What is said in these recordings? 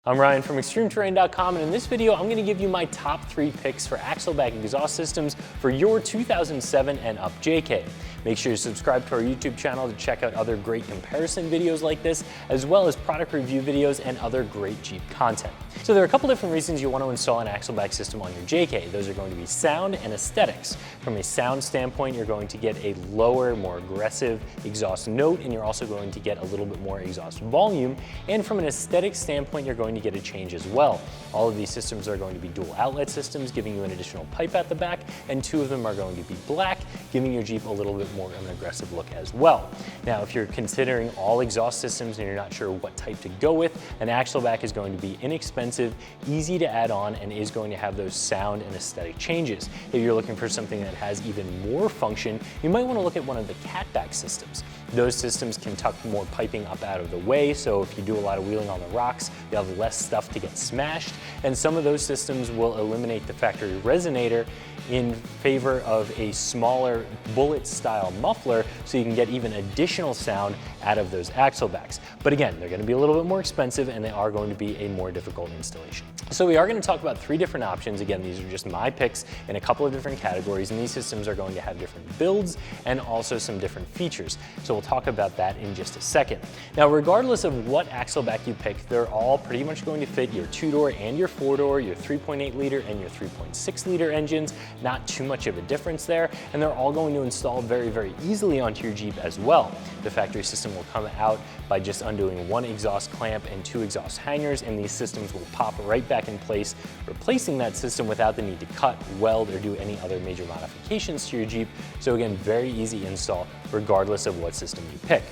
I'm Ryan from ExtremeTerrain.com, and in this video I'm going to give you my top 3 picks for Axle-Back exhaust systems for your 2007 and up JK. Make sure you subscribe to our YouTube channel to check out other great comparison videos like this, as well as product review videos and other great Jeep content. So there are a couple different reasons you want to install an Axle-Back system on your JK. Those are going to be sound and aesthetics. From a sound standpoint, you're going to get a lower, more aggressive exhaust note, and you're also going to get a little bit more exhaust volume. And from an aesthetic standpoint, you're going to get a change as well. All of these systems are going to be dual outlet systems, giving you an additional pipe at the back, and 2 of them are going to be black, giving your Jeep a little bit more of an aggressive look as well. Now, if you're considering all exhaust systems and you're not sure what type to go with, an Axle-Back is going to be inexpensive, easy to add on, and is going to have those sound and aesthetic changes. If you're looking for something that has even more function, you might want to look at one of the catback systems. Those systems can tuck more piping up out of the way, so if you do a lot of wheeling on the rocks, you'll have less stuff to get smashed, and some of those systems will eliminate the factory resonator in favor of a smaller bullet-style muffler, so you can get even additional sound out of those Axle-Backs. But again, they're going to be a little bit more expensive, and they are going to be a more difficult installation. So we are going to talk about 3 different options. Again, these are just my picks in a couple of different categories, and these systems are going to have different builds and also some different features. So we'll talk about that in just a second. Now, regardless of what Axle-Back you pick, they're all pretty much going to fit your 2-door and your 4-door, your 3.8 liter and your 3.6 liter engines. Not too much of a difference there, and they're all going to install very, very easily onto your Jeep as well. The factory system will come out by just undoing 1 exhaust clamp and 2 exhaust hangers, and these systems will pop right back in place, replacing that system without the need to cut, weld, or do any other major modifications to your Jeep. So again, very easy install regardless of what system you pick.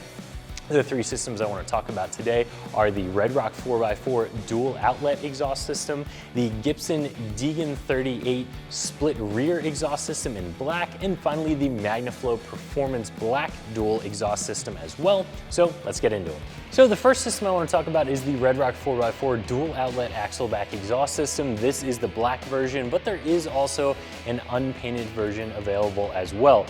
The 3 systems I want to talk about today are the Redrock 4x4 dual outlet exhaust system, the Gibson Deegan 38 split rear exhaust system in black, and finally the Magnaflow Performance black dual exhaust system as well. So let's get into it. So the first system I want to talk about is the Redrock 4x4 dual outlet Axle-Back exhaust system. This is the black version, but there is also an unpainted version available as well.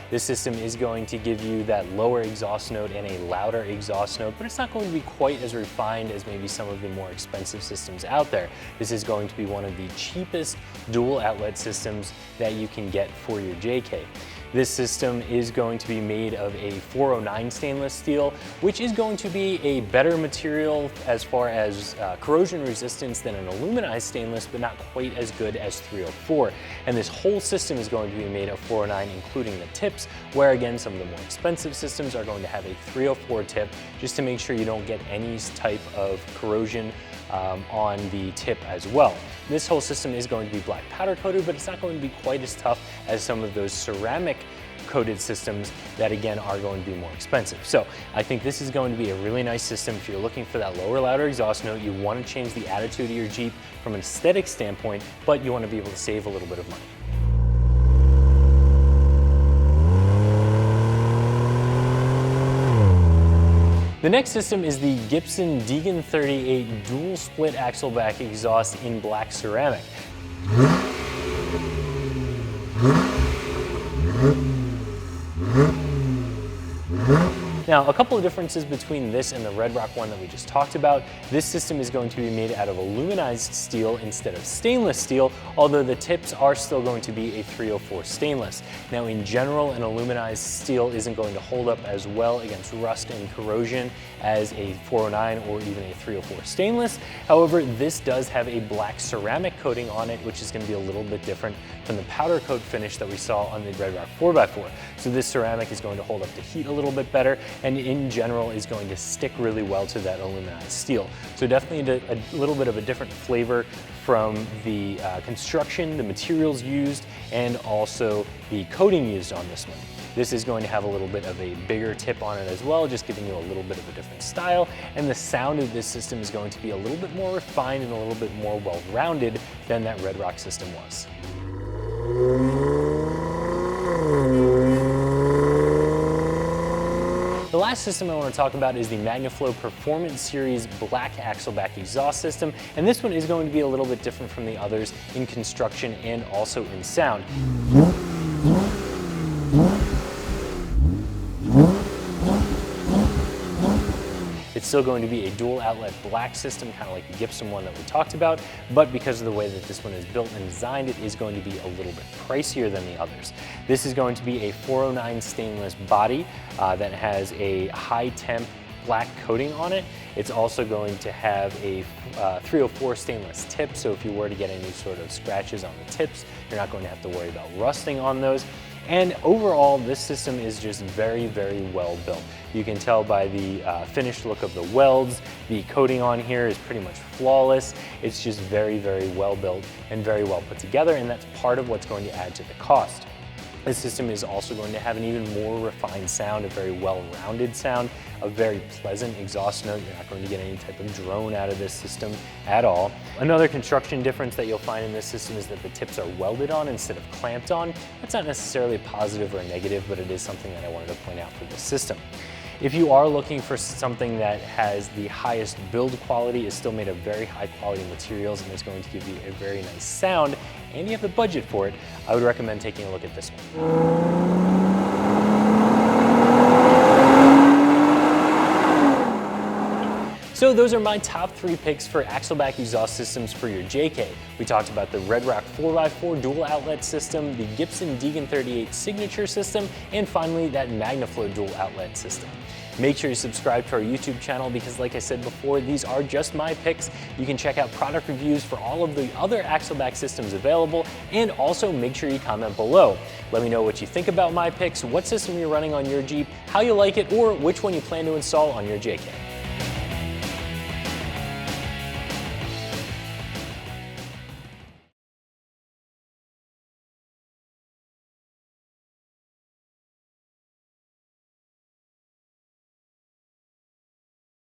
This system is going to give you that lower exhaust note and a louder exhaust note, but it's not going to be quite as refined as maybe some of the more expensive systems out there. This is going to be one of the cheapest dual outlet systems that you can get for your JK. This system is going to be made of a 409 stainless steel, which is going to be a better material as far as corrosion resistance than an aluminized stainless, but not quite as good as 304. And this whole system is going to be made of 409, including the tips, where again, some of the more expensive systems are going to have a 304 tip, just to make sure you don't get any type of corrosion on the tip as well. This whole system is going to be black powder coated, but it's not going to be quite as tough as some of those ceramic coated systems that again are going to be more expensive. So I think this is going to be a really nice system if you're looking for that lower, louder exhaust note. You want to change the attitude of your Jeep from an aesthetic standpoint, but you want to be able to save a little bit of money. The next system is the Gibson Deegan 38 dual split Axle-Back exhaust in black ceramic. Now, a couple of differences between this and the Redrock one that we just talked about. This system is going to be made out of aluminized steel instead of stainless steel, although the tips are still going to be a 304 stainless. Now, in general, an aluminized steel isn't going to hold up as well against rust and corrosion as a 409 or even a 304 stainless. However, this does have a black ceramic coating on it, which is going to be a little bit different from the powder coat finish that we saw on the Redrock 4x4. So this ceramic is going to hold up to heat a little bit better, and in general is going to stick really well to that aluminized steel. So definitely a little bit of a different flavor from the construction, the materials used, and also the coating used on this one. This is going to have a little bit of a bigger tip on it as well, just giving you a little bit of a different style. And the sound of this system is going to be a little bit more refined and a little bit more well-rounded than that Redrock system was. The last system I want to talk about is the Magnaflow Performance Series Black Axle-Back exhaust system, and this one is going to be a little bit different from the others in construction and also in sound. It's still going to be a dual outlet black system, kind of like the Gibson one that we talked about, but because of the way that this one is built and designed, it is going to be a little bit pricier than the others. This is going to be a 409 stainless body that has a high temp black coating on it. It's also going to have a 304 stainless tip, so if you were to get any sort of scratches on the tips, you're not going to have to worry about rusting on those. And overall, this system is just very, very well built. You can tell by the finished look of the welds. The coating on here is pretty much flawless. It's just very, very well built and very well put together, and that's part of what's going to add to the cost. This system is also going to have an even more refined sound, a very well-rounded sound, a very pleasant exhaust note. You're not going to get any type of drone out of this system at all. Another construction difference that you'll find in this system is that the tips are welded on instead of clamped on. That's not necessarily positive or negative, but it is something that I wanted to point out for this system. If you are looking for something that has the highest build quality, is still made of very high quality materials, and is going to give you a very nice sound, and you have the budget for it, I would recommend taking a look at this one. So those are my top 3 picks for Axle-Back exhaust systems for your JK. We talked about the Redrock 4x4 dual outlet system, the Gibson Deegan 38 signature system, and finally that Magnaflow dual outlet system. Make sure you subscribe to our YouTube channel because, like I said before, these are just my picks. You can check out product reviews for all of the other Axle-Back systems available, and also make sure you comment below. Let me know what you think about my picks, what system you're running on your Jeep, how you like it, or which one you plan to install on your JK.